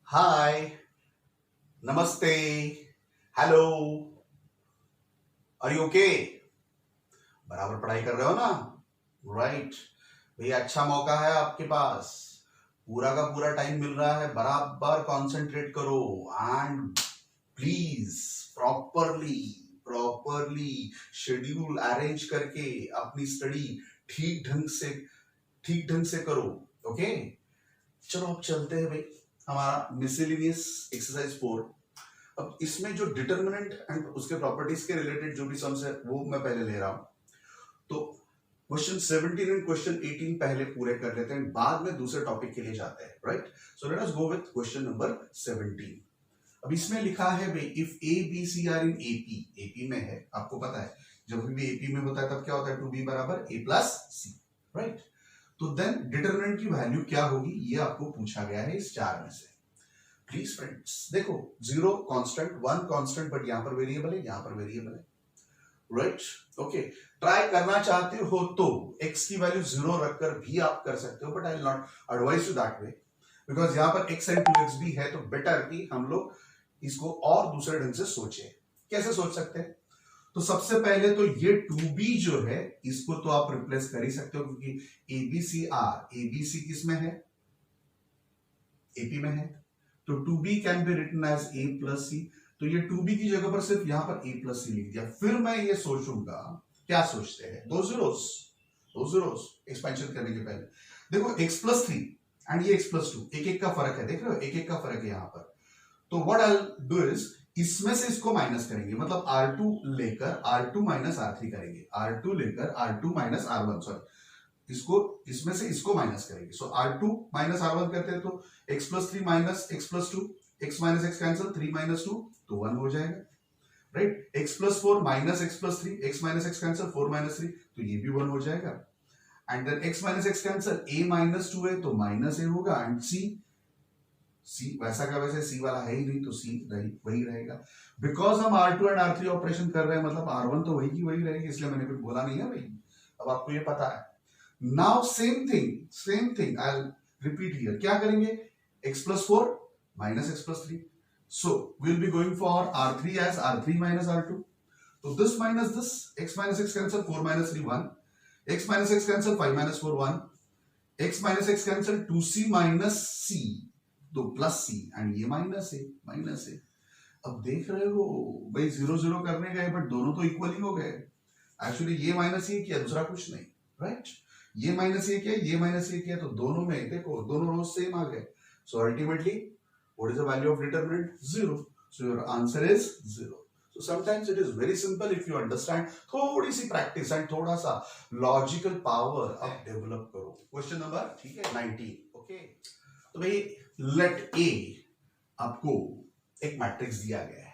हाय, नमस्ते, hello, are you okay? बराबर पढ़ाई कर रहे हो ना? राइट। भैया अच्छा मौका है आपके पास। पूरा का पूरा टाइम मिल रहा है, बराबर कंसंट्रेट करो and please properly properly schedule arrange करके अपनी स्टडी ठीक ढंग से ठीक ढंग से करो। ओके, चलो अब चलते हैं भाई। हमारा मिसलेनियस एक्सरसाइज 4। अब इसमें जो डिटर्मिनेंट एंड उसके प्रॉपर्टीज के रिलेटेड जो भी सम्स है वो मैं पहले ले रहा हूं। तो क्वेश्चन 17 एंड क्वेश्चन 18 पहले पूरे कर लेते हैं, बाद में दूसरे टॉपिक के लिए जाते हैं। Right, so let us go with question number 17। अब इसमें लिखा है भाई, if A B C are in AP, AP में है, आपको पता है जब भी एपी में होता है तब क्या होता है, टू बी बराबर ए प्लस सी। राइट, तो देन डिटर्मिनेंट की वैल्यू क्या होगी ये आपको पूछा गया है इस चार में से। प्लीज फ्रेंड्स देखो, zero constant, one constant, but यहां पर वेरिएबल है, यहां पर वेरिएबल है। Right, okay. ट्राई करना चाहते हो तो x की वैल्यू जीरो रखकर भी आप कर सकते हो, but I will not advice you that way, because यहां पर x एंड 2x भी है, तो बेटर कि हम लोग इसको और दूसरे ढंग से सोचे। कैसे सोच सकते हैं? तो सबसे पहले तो ये 2b जो है इसको तो आप रिप्लेस कर ही सकते हो, क्योंकि ABCR, ABC किस में है? AP में है, तो 2b can be written as a plus C. तो ये 2b की जगह पर सिर्फ यहां पर a प्लस सी लिख दिया। फिर मैं ये सोचूंगा, क्या सोचते हैं, दो जीरोस एक्सपेंशन करने के पहले। देखो x प्लस 3 एंड ये x प्लस 2, एक एक का फर्क है, देख रहे हो, एक एक का फर्क है यहां पर। तो व्हाट आई डू इज, इसमें से इसको माइनस करेंगे, मतलब R2 लेकर R2 माइनस R3 करेंगे, R2 लेकर R2 माइनस R1, सॉरी, इसको इसमें से इसको माइनस करेंगे। सो R2 माइनस R1 करते हैं तो x plus 3 minus x plus 2, x minus x cancel, 3 minus 2 तो 1 हो जाएगा। Right, x plus 4 minus x plus 3, x minus x cancel, 4 minus 3 तो ये भी 1 हो जाएगा। And then x minus x cancel, a minus 2 है तो माइनस a होगा, एंड c वैसा का वैसे c वाला है ही नहीं, तो c वही रहेगा। बिकॉज हम R2 एंड R3 ऑपरेशन कर रहे हैं, मतलब R1 तो वही की वही रहेगी, इसलिए मैंने कुछ बोला नहीं है भाई, अब आपको ये पता है। Now same thing I'll repeat here. क्या करेंगे? x plus 4 minus x plus 3. So we'll be going for R3 as R3 minus R2. So this minus this, x minus x cancel, 4 minus 3 1, x minus x cancel, 5 minus 4 1, x minus x cancel, 2c minus c, तो plus c and ये minus है। अब देख रहे हो भाई, zero zero करने गए बट दोनों तो इक्वल ही हो गए। एक्चुअली ये माइनस ये किया, दूसरा कुछ नहीं। राइट, ये माइनस ये किया, ये माइनस ये किया, तो दोनों में देखो दोनों रोज सेम आ गए। So ultimately what is the value of determinant? Zero. So your answer is zero. So sometimes it is very simple if you understand, थोड़ी सी प्रैक्टिस एंड थोड़ा सा लॉजिकल पावर अब डेवलप करो। क्वेश्चन नंबर, ठीक है, 19। Okay, तो भाई late ए, आपको एक मैट्रिक्स दिया गया है,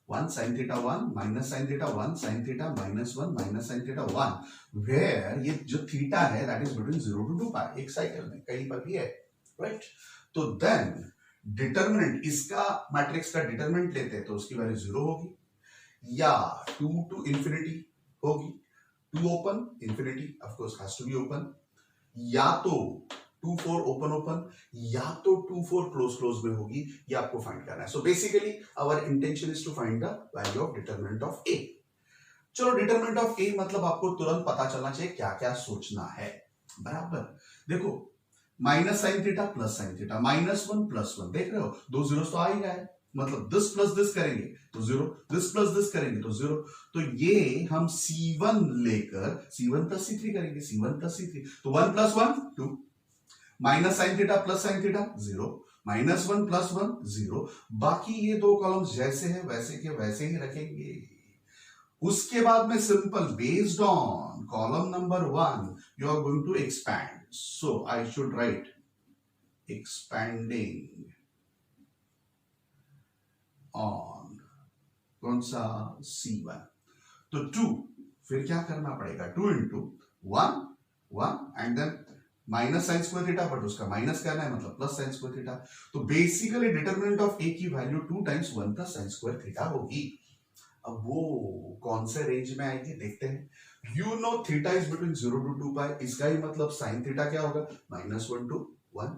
1 sin theta 1 minus sin theta 1 sin theta minus 1 minus sin theta 1, where ये जो थीटा है that is between 0 to 2 pi, एक साइकिल में कहीं पर भी है। राइट, तो देन डिटरमिनेंट, इसका मैट्रिक्स का डिटरमिनेंट लेते हैं तो उसकी वैल्यू 0 होगी, या 2 to infinity होगी, 2 open infinity of course has to be open, या तो 2 4 ओपन ओपन, या तो 2 4 क्लोज क्लोज में होगी, ये आपको फाइंड करना है। So basically our intention is to find the value of determinant of A. चलो, डिटरमिनेंट ऑफ ए मतलब आपको तुरंत पता चलना चाहिए क्या क्या सोचना है। बराबर, देखो minus sine theta plus sine theta, minus 1 plus 1, देख रहे हो दो जीरो तो आ ही रहा है, मतलब दिस प्लस दिस करेंगे तो जीरो, दिस प्लस दिस करेंगे तो जीरो। तो ये हम C1 लेकर C1 प्लस C3 करेंगे, C1 प्लस C3, तो 1 plus 1 2, minus sine theta plus sine theta zero, minus 1 plus 1 zero. बाकी ये दो कॉलम्स जैसे है वैसे के वैसे ही रखेंगे। उसके बाद में simple, based on column number 1 you are going to expand, so I should write expanding on कौन सा, C1, तो 2, फिर क्या करना पड़ेगा, 2 into 1 1 and then minus sine square theta, but उसका माइनस करना है मतलब प्लस साइन स्क्वायर थीटा। तो बेसिकली डिटरमिनेंट ऑफ ए की value 2 times 1 plus sine square theta होगी। अब वो कौन से रेंज में आएगी देखते हैं। You know theta is between 0 to 2 पाई, इसका ही मतलब साइन थीटा क्या होगा, -1 to 1।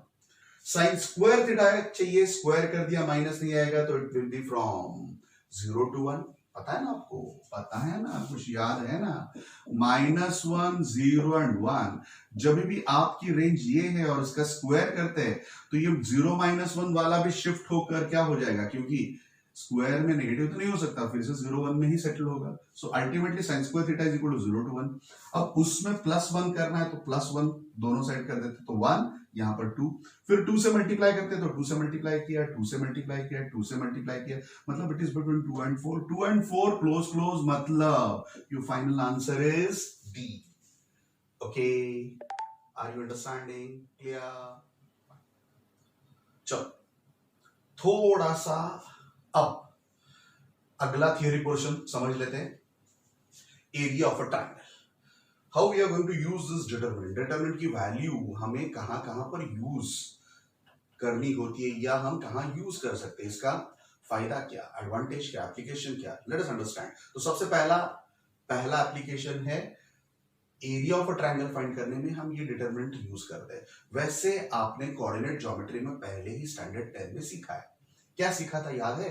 साइन स्क्वायर थीटा चाहिए, स्क्वायर कर दिया माइनस नहीं आएगा, तो it will be from 0 to 1। पता है ना आपको, पता है ना, कुछ याद है ना, -1 0 एंड 1। जब भी आपकी रेंज ये है और इसका स्क्वायर करते हैं तो ये 0 -1 वाला भी शिफ्ट होकर क्या हो जाएगा, क्योंकि स्क्वायर में नेगेटिव तो नहीं हो सकता, फिर से 0 1 में ही सेटल होगा। So ultimately sin square theta is equal to 0 to 1। अब उसमें +1 करना है तो +1 दोनों साइड कर देते, तो 1 यहां पर 2, फिर 2 से मल्टीप्लाई करते तो 2 से मल्टीप्लाई किया, 2 से मल्टीप्लाई किया, 2 से मल्टीप्लाई किया, मतलब it is between 2 and 4। 2 and 4 close close, मतलब your final answer is D. Okay, are you understanding? Clear? चलो थोड़ा सा अब अगला थियोरी पोर्शन समझ लेते हैं, area of a triangle. How we are going to use this determinant. Determinant की वैल्यू हमें कहां कहां पर यूज करनी होती है, या हम कहां यूज कर सकते हैं, इसका फायदा क्या, एडवांटेज क्या, एप्लीकेशन क्या, लेट अस अंडरस्टैंड। तो सबसे पहला एप्लीकेशन है area of a triangle find करने में हम ये डिटरमिनेंट यूज करते हैं। वैसे आपने कोऑर्डिनेट ज्योमेट्री में पहले ही स्टैंडर्ड 10 में सीखा है। क्या सीखा था, याद है?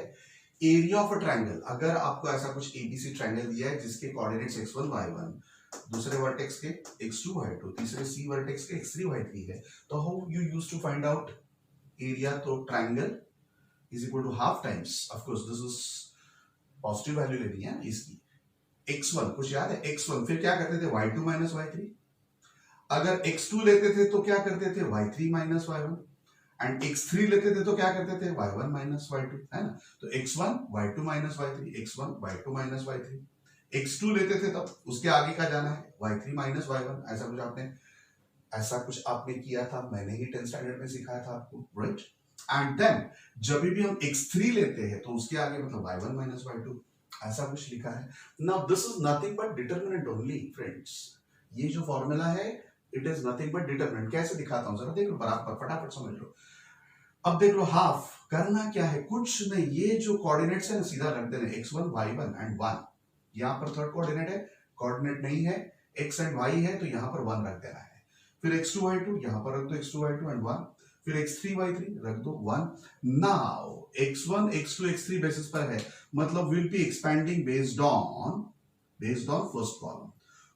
एरिया ऑफ अ ट्रायंगल, अगर आपको ऐसा कुछ एबीसी ट्रायंगल दिया है जिसके कोऑर्डिनेट्स x1 y1, दूसरे वर्टेक्स के x2 y2, तीसरे सी वर्टेक्स के x3 y3 है, तो how you use to find out area? तो triangle is equal to half times, of course this is positive value लेनी है इसकी, x1 कुछ याद है, x1, फिर क्या करते थे y2 माइनस y3। अगर x2 लेते थे तो क्या करते थे y3 minus y1, and x3 लेते थे तो क्या करते थे y1 माइनस y2, है ना? तो x1 y2 minus y3, x1 y2 minus y3। x2 लेते थे तब उसके आगे का जाना है y3 माइनस y1। ऐसा कुछ आपने किया था, मैंने ही 10th स्टैंडर्ड में सिखाया था आपको, राइट? एंड देन जब भी हम x3 लेते हैं तो उसके आगे मतलब y1 माइनस y2, ऐसा कुछ लिखा है। Now this is nothing but determinant only friends. ये जो फॉर्मूला है it is nothing but determinant. कैसे दिखाता हूं जरा देख लो, बराबर फटाफट समझ लो। अब देख लो, हाफ करना क्या है, कुछ नहीं, ये जो कोऑर्डिनेट्स है ना सीधा रख देना, x1 y1 एंड 1। यहां पर थर्ड कोऑर्डिनेट है, कोऑर्डिनेट नहीं है, x एंड y है, तो यहां पर 1 रख देना है। फिर x2 y2 यहां पर रख दो, x2 y2 एंड 1, फिर x3 y3 रख दो 1। Now x1 x2 x3 basis पर है, मतलब will be expanding based on first column.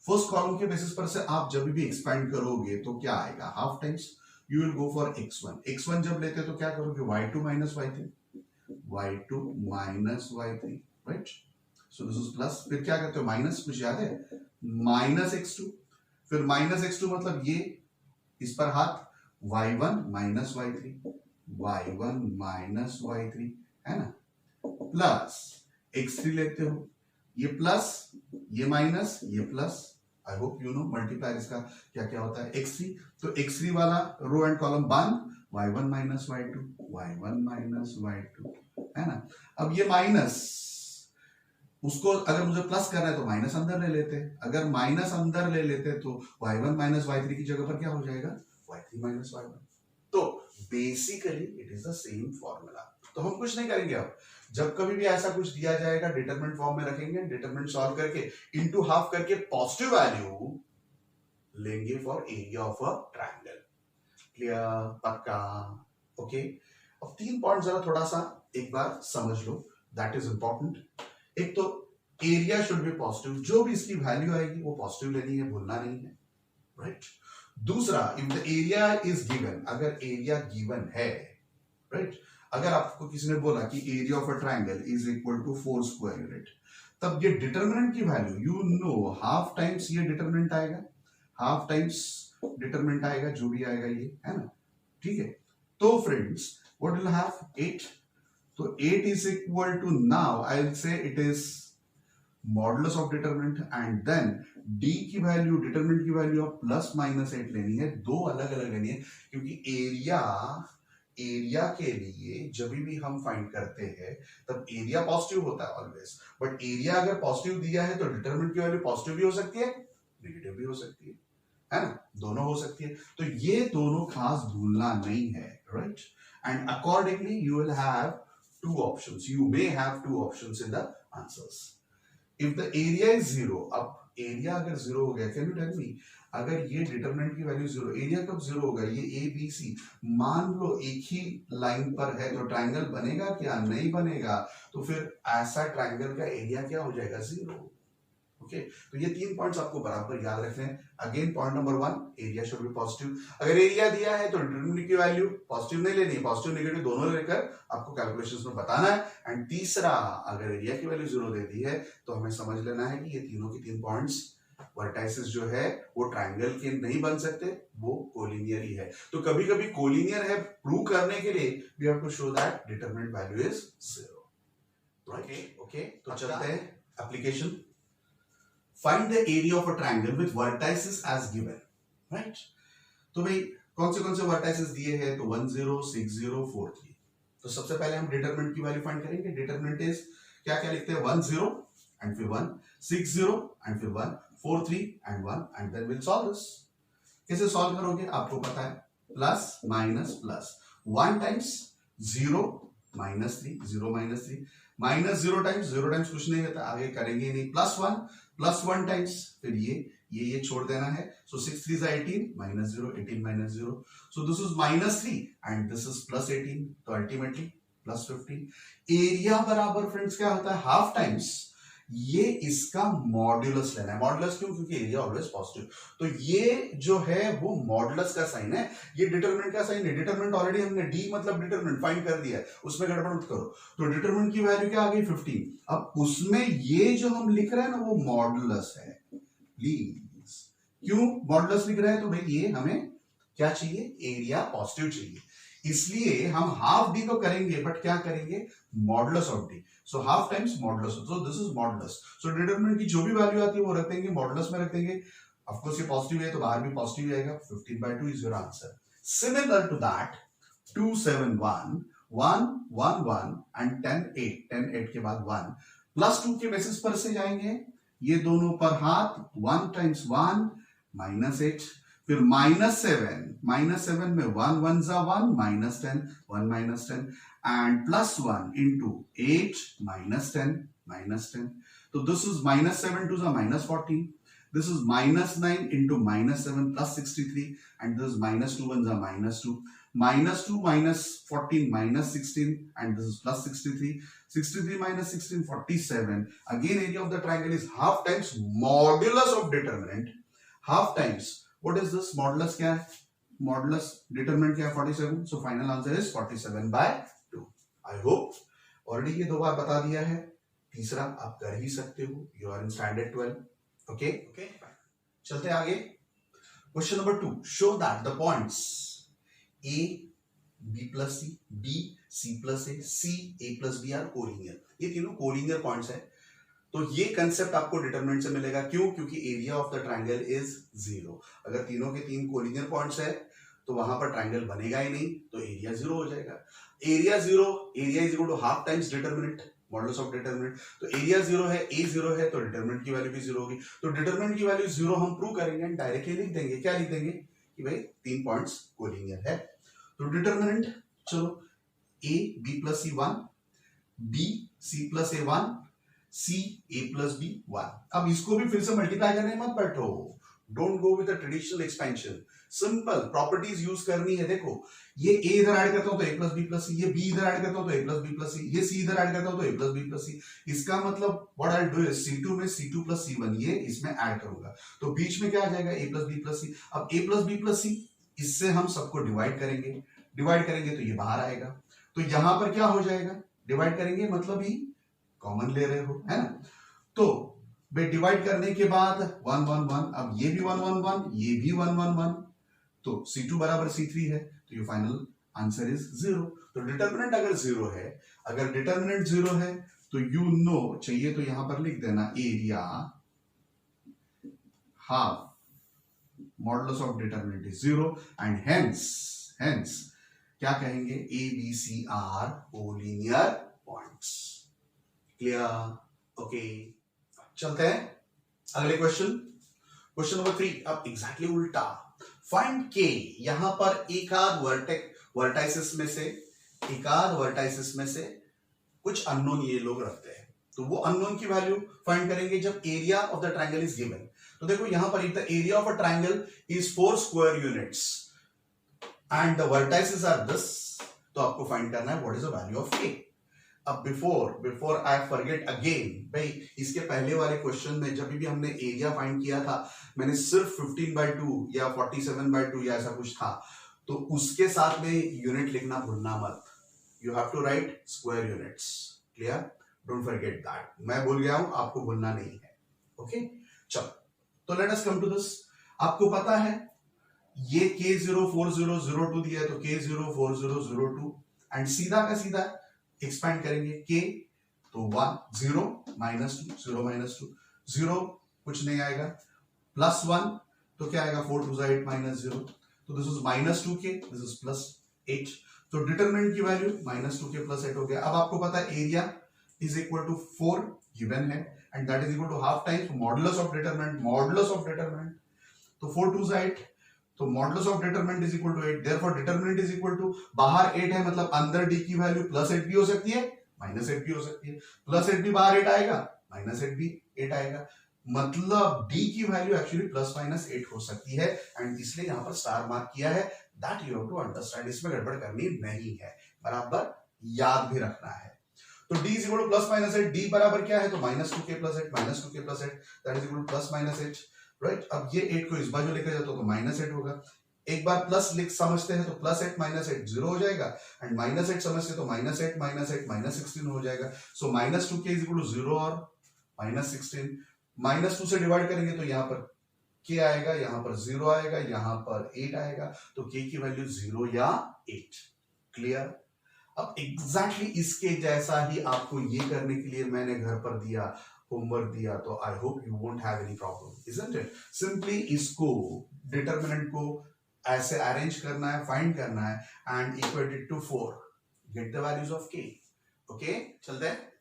First column के बेसिस पर से आप जब भी एक्सपेंड करोगे तो क्या आएगा, half times you will go for x1 जब लेते तो क्या करोगे, y2 minus y3, right? So this is plus, फिर क्या करते हो, माइनस, कुछ याद है, माइनस x2, फिर माइनस x2 मतलब ये इस पर हाथ, y1 minus y3, है ना, प्लस x3 लेते हो, ये प्लस, ये माइनस, ये plus. I hope you know multiplier इसका क्या क्या होता है, x3, तो x3 वाला रो एंड कॉलम बंद, y1 माइनस y2, है ना। अब ये माइनस, उसको अगर मुझे प्लस करना है तो माइनस अंदर ले लेते, अगर माइनस अंदर ले लेते तो y1 माइनस y3 की जगह पर क्या हो जाएगा, y3 माइनस y1। तो basically it is the same formula. तो हम कुछ नहीं करेंगे, अब जब कभी भी ऐसा कुछ दिया जाएगा डिटरमिनेंट फॉर्म में रखेंगे, डिटरमिनेंट सॉल्व करके इनटू हाफ करके पॉजिटिव वैल्यू लेंगे for area of a triangle. Clear? पक्का? ओके। अब 3 पॉइंट जरा थोड़ा सा एक बार समझ लो, दैट इज इंपॉर्टेंट। एक तो एरिया शुड बी पॉजिटिव, जो भी इसकी वैल्यू आएगी वो पॉजिटिव लेनी है, भूलना नहीं है, राइट? दूसरा, if the area is given, अगर एरिया गिवन है, राइट, अगर आपको किसी ने बोला कि area of a triangle is equal to 4 square unit, तब ये डिटरमिनेंट की value you know half times ये डिटरमिनेंट आएगा, हाफ टाइम्स डिटरमिनेंट आएगा, जो भी आएगा ये, है ना, ठीक है। तो फ्रेंड्स व्हाट विल हैव 8, तो 8 इज इक्वल टू, now I will say it is modulus of determinant, and then D की वैल्यू, डिटरमिनेंट की वैल्यू आप प्लस माइनस 8 लेनी है, दो अलग अलग लेनी है, क्योंकि एरिया के लिए जब भी हम फाइंड करते हैं तब एरिया पॉजिटिव होता है ऑलवेज, बट एरिया अगर पॉजिटिव दिया है तो डिटरमिनेंट की वैल्यू पॉजिटिव भी हो सकती है, नेगेटिव भी हो सकती है ना, दोनों हो सकती है। तो ये दोनों खास भूलना नहीं है, right? And accordingly you will have 2 options, you may have 2 options in the answers. If the area is zero, अब एरिया अगर जीरो हो गया, कैन यू टेल मी, अगर ये डिटरमिनेंट की वैल्यू जीरो, एरिया कब जीरो होगा, ये ए बी सी मान लो एक ही लाइन पर है, तो ट्रायंगल बनेगा क्या, नहीं बनेगा, तो फिर ऐसा ट्रायंगल का एरिया क्या हो जाएगा, जीरो। ओके, तो ये 3 पॉइंट्स आपको बराबर याद रखने हैं। Again point number 1, area should be positive. अगर एरिया दिया है तो डिटरमिनेंट की वैल्यू पॉजिटिव नहीं लेनी, पॉजिटिव नेगेटिव दोनों लेकर आपको कैलकुलेशंस में बताना है। एंड तीसरा, अगर एरिया की वैल्यू जीरो दे दी है तो हमें समझ लेना है कि ये तीनों की 3 पॉइंट्स वर्टाइसेस जो है वो ट्रायंगल के नहीं बन सकते, वो कोलिनियर ही है। तो कभी कभी कोलिनियर है प्रूव करने के लिए we have to show that determinant value is zero. Okay, तो चलते हैं application. Find the area of a triangle with vertices as given, right? तो भाई कौन से vertices दिए हैं, तो 1 0 6 0 4 3। तो सबसे पहले हम डिटरमिनेंट की वैल्यू फाइंड करेंगे। डिटरमिनेंट इज क्या क्या लिखते हैं, 1 0 एंड फिर 1, 6 0 एंड फिर 1, 4 3 and 1, and then will solve this. कैसे सॉल्व करोगे आपको पता है, plus minus plus, 1 times 0 minus 3, 0 minus 3, minus 0 times कुछ नहीं होता, आगे करेंगे नहीं, प्लस 1 टाइम्स, फिर ये छोड़ देना है, सो 6 3 18 minus 0, 18 minus 0, so this is minus 3 and this is plus 18, तो अल्टीमेटली प्लस 15। एरिया बराबर फ्रेंड्स क्या होता है, हाफ टाइम्स ये इसका मॉड्यूलस लेना है। मॉड्यूलस क्यों, क्योंकि एरिया ऑलवेज पॉजिटिव, तो ये जो है वो मॉड्यूलस का साइन है, ये डिटरमिनेंट का साइन है। डिटरमिनेंट ऑलरेडी हमने डी मतलब डिटरमिनेंट फाइंड कर दिया है, उसमें गड़बड़ मत करो। तो डिटरमिनेंट की वैल्यू क्या आ गई 15, अब उसमें ये जो हम लिख रहे हैं ना वो मॉड्यूलस है, प्लीज। क्यों मॉड्यूलस लिख रहे हैं, तो भाई ये हमें क्या चाहिए, एरिया पॉजिटिव चाहिए, इसलिए हम हाफ डी तो करेंगे बट क्या करेंगे, modulus of D, so half times modulus, so this is modulus. So determinant की जो भी वैल्यू आती है वो रख देंगे, मॉडुलस में रख देंगे। ऑफ कोर्स ये पॉजिटिव है तो बाहर भी पॉजिटिव आएगा, 15/2 is your answer. Similar to that 2 7 1 1 1 1 and 10 8 के बाद 1 प्लस 2 के बेसिस पर से जाएंगे, ये दोनों पर हाथ, 1 टाइम्स 1 माइनस 8, फिर माइनस 7 में 1 1 जा 1 minus 10, 1 minus 10 and plus 1 into 8 minus 10, तो दिस इज माइनस 7 2 जा minus 14, this is minus 9 into minus 7 plus 63 and this minus 2 1 जा minus 2, minus 2 minus 14 minus 16 and this is plus 63 minus 16 47। Again area of the triangle is half times modulus of determinant, half times what is this modulus, क्या है modulus, determinant क्या है 47, so final answer is 47/2। I hope already ये 2 बार बता दिया है, तीसरा आप कर ही सकते हो, you are in standard 12। okay चलते आगे। Question number 2, show that the points a b plus c, b c plus a, c a plus b are collinear। ये तीनों कोलिनियर पॉइंट्स है, तो ये कंसेप्ट आपको डिटरमिनेंट से मिलेगा। क्यों, क्योंकि area of the triangle is 0। अगर तीनों के 3 कोलिनियर पॉइंट्स है तो वहां पर ट्रायंगल बनेगा ही नहीं, तो एरिया 0 हो जाएगा। Area 0, area is equal to half times determinant, modulus of determinant, तो एरिया 0 है, ए 0 है, तो डिटरमिनेंट की वैल्यू भी 0 होगी। तो डिटरमिनेंट की वैल्यू 0 हम प्रूव करेंगे एंड डायरेक्टली लिख देंगे, क्या लिख देंगे कि भाई 3 पॉइंट्स कोलिनियर है। तो डिटरमिनेंट, चलो a b plus c 1, b c plus a 1, c a plus b 1। अब इसको भी फिर से मल्टीप्लाई करने मत बैठो, don't go with the traditional expansion, simple properties use करनी है। देखो ये a इधर ऐड करता हूं तो a plus b plus c, ये b इधर ऐड करता हूं तो a plus b plus c, ये c इधर ऐड करता हूं तो a plus b plus c। इसका मतलब what I do is c2 में c2 plus c1 ये इसमें ऐड करूंगा, तो बीच में क्या आ जाएगा a plus b plus c। अब a plus b plus c इससे हम सबको डिवाइड करेंगे तो ये बाहर आएगा, तो यहां पर क्या हो जाएगा, डिवाइड करेंगे मतलब ही कॉमन ले रहे हो, है ना। तो भाई डिवाइड करने के बाद 1 1 1, अब ये भी 1 1 1, ये भी 1 1 1, तो C2 बराबर C3 है, तो ये फाइनल आंसर इज 0। तो डिटरमिनेंट अगर 0 है, अगर डिटरमिनेंट 0 है तो यू नो, चाहिए तो यहां पर लिख देना area half modulus of determinant is 0 and hence क्या कहेंगे, A B C are collinear points. Clear, okay चलते हैं अगले क्वेश्चन नंबर 3। अब एग्जैक्टली उल्टा, फाइंड के, यहां पर एक आध वर्टाइसिस में से कुछ अननोन ये लोग रखते हैं, तो वो अननोन की वैल्यू फाइंड करेंगे जब area of the triangle is given. तो देखो यहां पर the area of a triangle is 4 square units and the vertices are this. तो आपको फाइंड करना है what is the value of A. अब बिफोर आई फॉरगेट अगेन, भाई इसके पहले वाले क्वेश्चन में जब भी हमने एरिया फाइंड किया था मैंने सिर्फ 15/2 या 47/2 या ऐसा कुछ था, तो उसके साथ में यूनिट लिखना भूलना मत। You have to write square units. Clear? Don't forget that. मैं भूल गया हूं, आपको भूलना नहीं है। ओके चलो, तो let us come to this. आपको पता है ये K04002 दिया है, तो K04002 एंड सीधा का सीधा एक्सपैंड करेंगे K, तो 1 0 -2 0 -2 0 कुछ नहीं आएगा, +1 तो क्या आएगा 4 2 8 -0, तो this is -2K, this is +8। तो डिटरमिनेंट की वैल्यू -2K +8 हो गया। अब आपको पता है area is equal to 4 given है and that is equal to half times modulus of determinant, तो 4 2 8, तो modulus of determinant is equal to 8, therefore determinant is equal to, बाहर 8 है मतलब अंदर d की वैल्यू +8 भी हो सकती है -8 भी हो सकती है, +8 भी बाहर 8 आएगा, -8 भी 8 आएगा, मतलब d की वैल्यू एक्चुअली ±8 हो सकती है एंड इसलिए यहां पर स्टार मार्क किया है। That you have to understand, इसमें गड़बड़ करनी नहीं है, बराबर याद भी रखना है। तो d is equal to +-8, d बराबर क्या है, तो -2K +8 that is equal to +-8, right. अब ये 8 को इस बाजू लेकर जाते हो तो -8 होगा, एक बार प्लस लिख समझते हैं तो +8 -8 0 हो जाएगा एंड -8 समझते तो -8 -16 हो जाएगा। सो -2K इज इक्वल टू 0 और -16, -2 से डिवाइड करेंगे तो यहाँ पर K आएगा, यहाँ पर 0 आएगा, यहाँ पर 8 आएगा, तो K की वैल्यू 0 या 8। क्लियर? अब एग्जैक्टली इसके जैसा ही आपको ये करने के लिए मैंने घर पर दिया, होमवर्क दिया, तो I hope you won't have any problem, isn't it? Simply इसको डिटरमिनेंट को ऐसे अरेंज करना है, फाइंड करना है and equate it to 4, get the values of K। Okay चलते हैं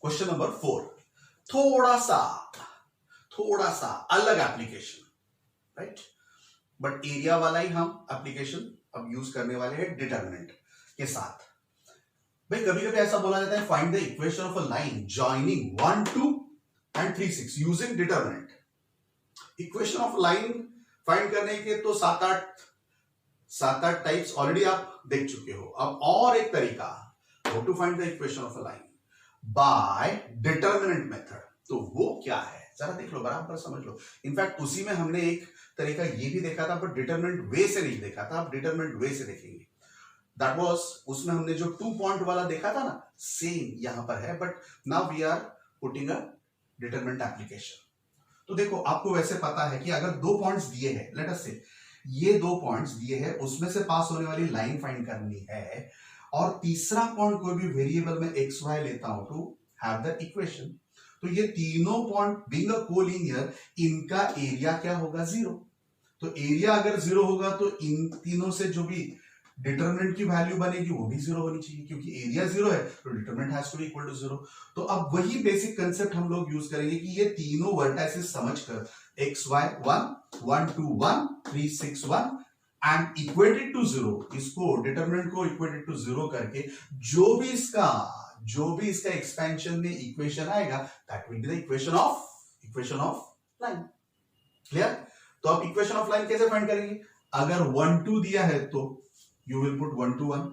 क्वेश्चन नंबर 4। थोड़ा सा अलग एप्लीकेशन, राइट, बट एरिया वाला ही हम एप्लीकेशन अब यूज करने वाले हैं डिटरमिनेंट के साथ। भाई कभी कभी ऐसा बोला जाता है find the equation of a line joining 1 2 and 3 6 using determinant. Equation of line find करने के तो 7-8 टाइप्स ऑलरेडी आप देख चुके हो। अब और एक तरीका, how to find the equation of a line by determinant method, तो वो क्या है जरा देख लो, बराबर समझ लो। इनफैक्ट उसी में हमने एक तरीका ये भी देखा था, बट डिटरमिनेंट वे से नहीं देखा था, आप डिटरमिनेंट वे से देखेंगे। दैट वाज, उसमें हमने जो 2 पॉइंट वाला देखा था ना, सेम यहां पर है, but now we are putting a determinant application. तो देखो आपको वैसे पता है कि अगर 2 पॉइंट्स दिए हैं, लेट अस से ये 2 पॉइंट्स दिए हैं, उसमें से पास होने वाली लाइन फाइंड करनी है, और तीसरा पॉइंट कोई भी वेरिएबल में एक्स वाई लेता हूं टू हैव द इक्वेशन, तो ये तीनों पॉइंट बीइंग अ कोलिनियर, इनका एरिया क्या होगा 0। तो एरिया अगर 0 होगा तो इन तीनों से जो भी डिटरमिनेंट की वैल्यू बनेगी वो भी 0 होनी चाहिए, क्योंकि एरिया 0 है तो determinant has to be equal to 0। तो अब वही बेसिक कंसेप्ट हम लोग यूज करेंगे कि ये तीनों वर्टाइसेस समझकर x y 1 1 2 1 3 6 1 and equated to 0, इसको डिटरमिनेंट को इक्वेटेड टू 0 करके जो भी इसका एक्सपेंशन में इक्वेशन आएगा that will be the equation of line. Clear? तो आप इक्वेशन ऑफ लाइन कैसे फाइंड करेंगे? अगर 1 2 दिया है तो you will put 1 2 1,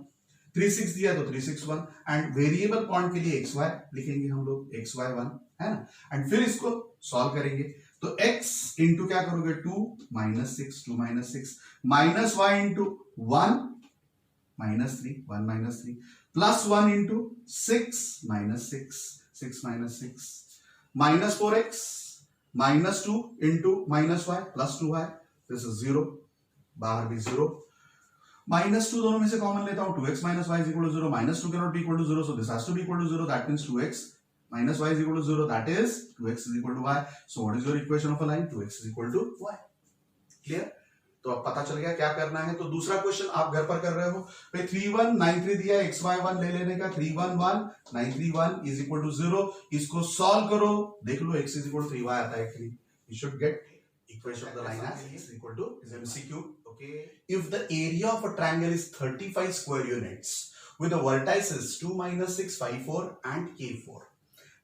3 6 दिया तो 3 6 1 एंड वेरिएबल पॉइंट के लिए x y लिखेंगे हम लोग, x y 1 है ना, एंड फिर इसको सॉल्व करेंगे। तो x इंटू क्या करोगे 2 -6 2 -6 minus y into 1 -3 1 -3 plus 1 into 6 -6 6 -6 minus 4x -2 into -y plus 2y, this is 0, बाहर भी 0, -2 दोनों में से कॉमन लेता हूं, 2x minus y is equal to 0, -2 cannot be equal to 0, so this has to be equal to 0, that means 2x minus y is equal to 0, that is 2x is equal to y. So what is your equation of a line? 2x is equal to y. Clear? तो अब पता चल गया क्या करना है। तो दूसरा क्वेश्चन आप घर पर कर रहे हो, भाई 3 1 9 3 दिया, x y 1 ले लेने का, 3 1 1 9 3 1 is equal to 0, इसको सॉल्व करो, देख लो x is equal to 3y आता है कि नहीं, you should get equation of the line as is equal to MCQ. Okay, if the area of a triangle is 35 square units with the vertices 2 -6 5 4 and K4,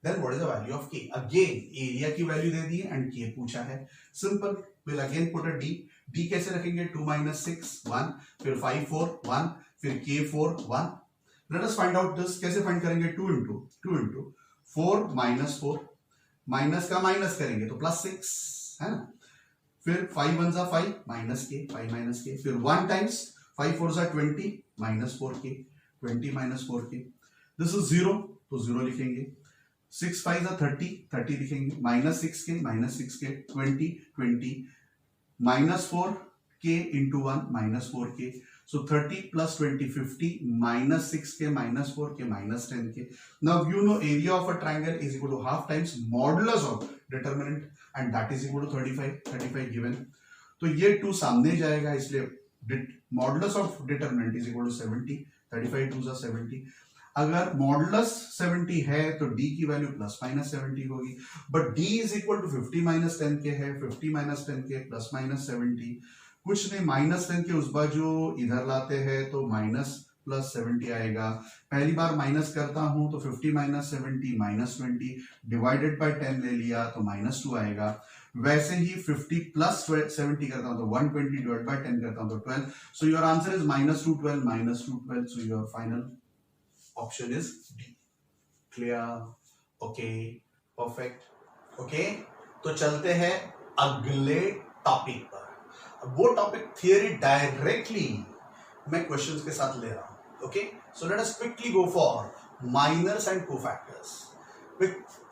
then what is the value of K, again area की value दे दी है and K पूछा है, simple, will again put a D, D कैसे रखेंगे, 2 - 6 1, फिर 5 4 1, फिर k 4 1, let us find out this, कैसे फाइंड करेंगे, 2 into 4 - 4, माइनस का माइनस करेंगे तो +6 है ना, फिर 5 1 5 माइनस के, 5 माइनस के, फिर 1 times 5 4 20 -4k, 20 - 4k, this is 0 तो 0 लिखेंगे, 6 5 30 30 लिखेंगे, -6k 20 20 -4k into 1 -4k, so 30 plus 20 50 -6k -4k -10k. Now you know area of a triangle is equal to half times modulus of determinant and that is equal to 35 given. तो ये 2 सामने जाएगा इसलिए modulus of determinant is equal to 70, 35 2 70. अगर modulus 70 है तो d की value ±70 होगी, but d is equal to 50 - 10k है, 50 - 10k ±70, कुछ नहीं, -10 के उस बाजू इधर लाते हैं तो -+70 आएगा, पहली बार माइनस करता हूं तो 50 - 70 -20 डिवाइडेड बाय 10 ले लिया तो -2 आएगा, वैसे ही 50 + 70 करता हूं तो 120 डिवाइड बाय 10 करता हूं तो 12, so your answer is -212 -212, so your final option is D. Clear, okay, perfect, okay, तो चलते हैं अगले टॉपिक पर। वो टॉपिक थियरी डायरेक्टली मैं क्वेश्चंस के साथ ले रहा हूं, okay, so let us quickly go for minors and cofactors.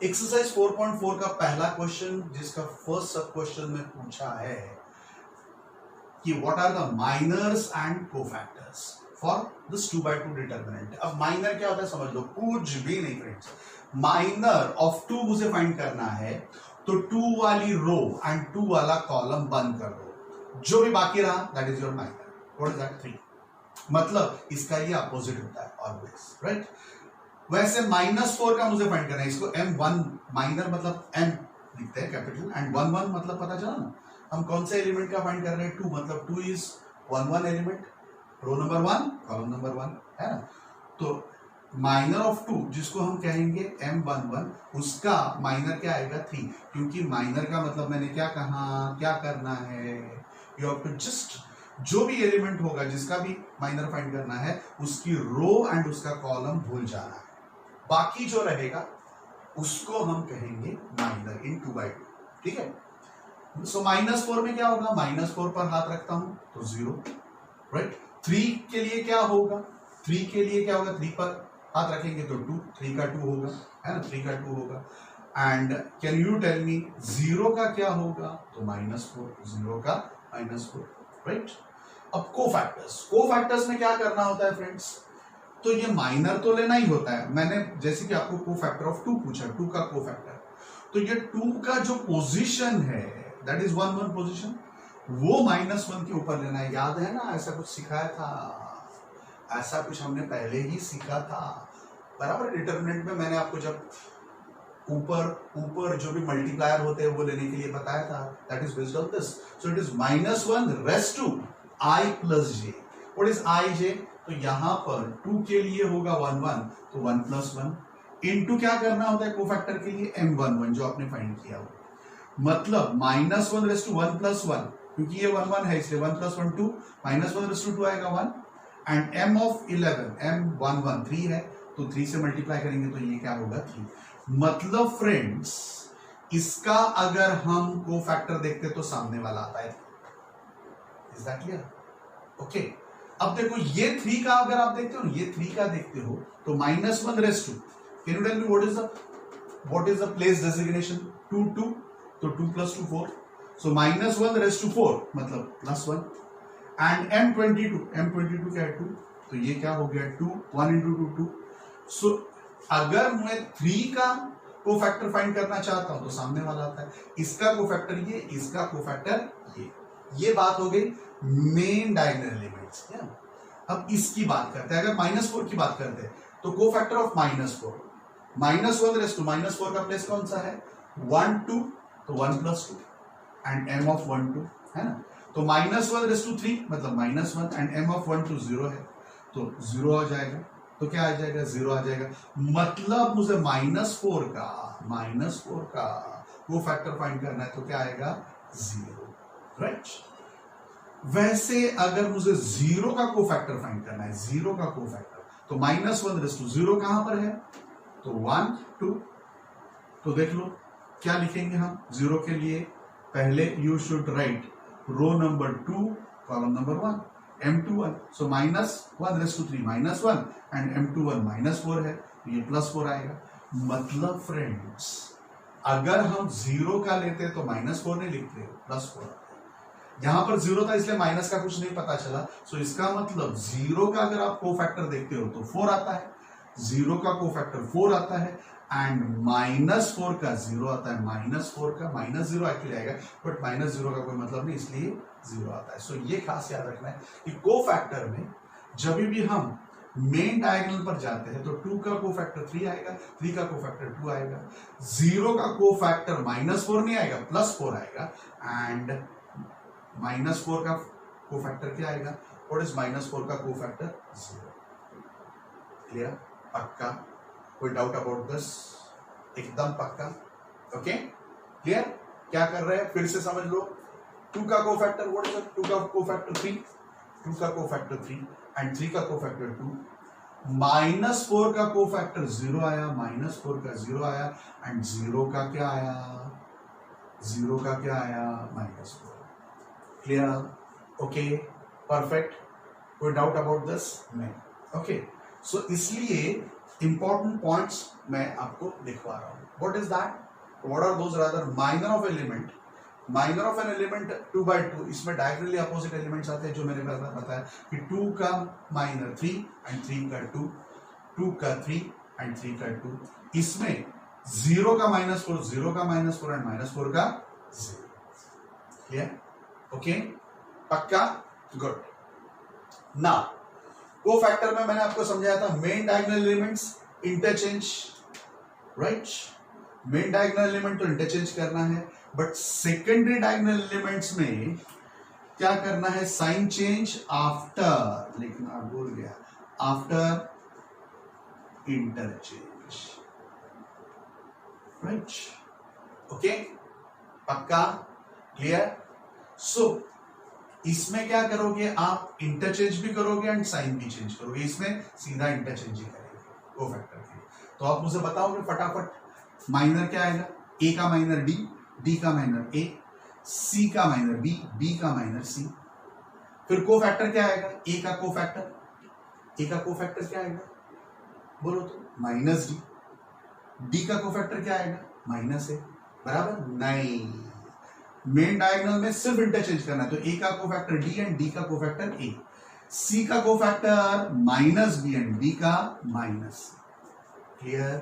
Exercise 4.4 का पहला क्वेश्चन, जिसका फर्स्ट सब क्वेश्चन में पूछा है कि what are the minors and cofactors for this 2/2 determinant. अब माइनर क्या होता है समझ लो, कुछ भी नहीं फ्रेंड्स, माइनर ऑफ 2 मुझे फाइंड करना है तो 2 वाली रो एंड 2 वाला कॉलम बंद कर दो, जो भी बाकी रहा that is your minor, what is that, 3, मतलब इसका ये अपोजिट होता है ऑलवेज, राइट। वैसे -4 का मुझे फाइंड करना है, इसको M1 माइनर मतलब M लिखते हैं कैपिटल, एंड 1 1 मतलब पता चला ना, हम कौन से एलिमेंट का फाइंड कर रहे हैं, 2 मतलब 2 is 1 1 element, row number 1 column number 1 है ना, तो माइनर ऑफ 2 जिसको हम कहेंगे M11, उसका माइनर क्या आएगा 3, क्योंकि माइनर का मतलब मैंने क्या कहा, क्या करना है, यू हैव टू जस्ट जो भी एलिमेंट होगा जिसका भी माइनर फाइंड करना है उसकी रो एंड उसका कॉलम भूल जाना है, बाकी जो रहेगा उसको हम कहेंगे माइनर इन 2/2, ठीक है। सो -4 में क्या होगा, -4 पर हाथ रखता हूं तो 0, राइट। 3 के लिए क्या होगा, 3 के लिए क्या होगा, 3 पर हाथ रखेंगे तो 2, 3 का 2 होगा, है ना, 3 का 2 होगा। And can you tell me 0 का क्या होगा, तो -4, 0 का -4, राइट। अब कोफैक्टर्स में क्या करना होता है फ्रेंड्स, तो ये माइनर तो लेना ही होता है, मैंने जैसे कि आपको कोफैक्टर ऑफ 2 पूछा, 2 का कोफैक्टर, तो ये 2 का जो पोजीशन है दैट इज 1 1 पोजीशन, वो -1 के ऊपर लेना है, याद है ना, ऐसा कुछ सिखाया था, ऐसा कुछ हमने पहले ही सीखा था, बराबर। डिटरमिनेंट में मैंने आपको जब ऊपर जो भी मल्टीप्लायर होते हैं वो लेने के लिए बताया था, that is based on this, so it is -1 raised to I plus j, what is I j, तो यहां पर 2 के लिए होगा 1 1, तो 1 + 1 इनटू क्या करना होता है कोफैक्टर के लिए M11 जो आपने फाइंड किया हो, मतलब -1 रेस्ट टू 1 + 1, क्योंकि ये 1 1 है इसलिए 1 + 1 2, -1 रेस्ट टू 2 आएगा 1, एंड M11 M11 3 है तो 3 से मल्टीप्लाई करेंगे तो ये क्या होगा 3, मतलब फ्रेंड्स इसका अगर हम कोफैक्टर देखते तो सामने वाला आता है, इज दैट क्लियर, ओके। अब देखो ये 3 का अगर आप देखते हो, ये 3 का देखते हो तो -1 raised to, can you tell me what is the place designation, 2 2, तो 2 + 2 4, सो -1 रेस्ट टू 4 मतलब +1, एंड M22 क्या है 2, तो ये क्या हो गया 2, 1 × 2 2, सो अगर मैं 3 का कोफैक्टर फाइंड करना चाहता हूं तो सामने वाला आता है, इसका कोफैक्टर ये, इसका कोफैक्टर ये बात हो गई मेन डायगोनल एलिमेंट्स। अब इसकी बात करते हैं, अगर -4 की बात करते हैं तो कोफैक्टर ऑफ -4, -1 रेस्ट टू -4 का प्लेस कौन सा है 1 2, तो 1 + 2 एंड M12 है ना, तो -1 रेस्ट टू 3 मतलब -1 एंड M12 0 है तो 0 आ जाएगा, तो क्या आ जाएगा, 0 आ जाएगा। मतलब मुझे -4 का वो फैक्टर फाइंड करना है, तो क्या आएगा, 0, राइट। वैसे अगर मुझे 0 का कोफैक्टर फाइंड करना है, 0 का कोफैक्टर, तो -1/0 कहां पर है, तो 1 2। तो देख लो क्या लिखेंगे हम 0 के लिए, पहले you should write row number 2 column number 1 m21, सो -1/3 -1 एंड m21 -4 है, तो ये +4 आएगा। मतलब फ्रेंड्स अगर हम 0 का लेते तो -4 नहीं लिखते, +4 आता है। यहां पर 0 था इसलिए माइनस का कुछ नहीं पता चला, सो इसका मतलब 0 का अगर आप कोफैक्टर देखते हो तो 4 आता है, 0 का कोफैक्टर 4 आता है, एंड -4 का 0 आता है। -4 का -0 एक्चुअली आएगा, बट -0 का कोई मतलब नहीं, इसलिए 0 आता है। सो ये खास याद रखना है कि कोफैक्टर में जब भी हम मेन डायगोनल पर जाते हैं तो 2 का कोफैक्टर 3 आएगा, 3 का कोफैक्टर 2 आएगा, 0 का कोफैक्टर -4 नहीं आएगा, +4 आएगा, एंड -4 का कोफैक्टर क्या आएगा, व्हाट इज -4 का कोफैक्टर, 0। क्लियर, पक्का, कोई डाउट अबाउट दिस, एकदम पक्का, ओके क्लियर। क्या कर रहे हैं फिर से समझ लो, 2 का कोफैक्टर व्हाट इज 2 का कोफैक्टर 3, 2 का कोफैक्टर 3 एंड 3 का कोफैक्टर 2, -4 का कोफैक्टर 0 आया, -4 का 0 आया, एंड 0 का क्या आया, 0 का क्या आया, -4। क्लियर, ओके, परफेक्ट, कोई डाउट अबाउट दिस, नहीं, ओके। सो इसलिए इंपॉर्टेंट पॉइंट्स मैं आपको लिखवा रहा हूं। What is that, what are those rather minor of element, minor of an element 2/2, इसमें डायगोनली अपोजिट एलिमेंट्स आते हैं, जो मैंने बताया कि 2 का माइनर 3 एंड 3 का 2, 2 का 3 एंड 3 का 2, इसमें 0 का -4, 0 का -4 एंड -4 का 0। क्लियर, ओके, पक्का, गुड। ना कोफैक्टर में मैंने आपको समझाया था main diagonal elements interchange, right, main diagonal element तो इंटरचेंज करना है, बट सेकेंडरी डायगोनल एलिमेंट्स में क्या करना है, साइन चेंज आफ्टर, लेकिन आप भूल गया, आफ्टर इंटरचेंज, राइट, ओके, पक्का, क्लियर। सो इसमें क्या करोगे आप, इंटरचेंज भी करोगे एंड साइन भी चेंज करोगे, इसमें सीधा इंटरचेंज ही करेंगे कोफैक्टर के। तो आप मुझे बताओगे फटाफट, माइनर क्या आएगा, ए का माइनर डी, डी का माइनर ए, सी का माइनर बी, बी का माइनर सी। फिर कोफैक्टर क्या आएगा, ए का कोफैक्टर, ए का कोफैक्टर क्या आएगा, बोलो तो, -डी, डी का कोफैक्टर क्या आएगा, -ए, बराबर, नहीं, मेन डायगोनल में सिर्फ इंटरचेंज करना है, तो ए का कोफैक्टर डी एंड डी का कोफैक्टर ए, सी का कोफैक्टर -बी एंड बी का -सी। क्लियर,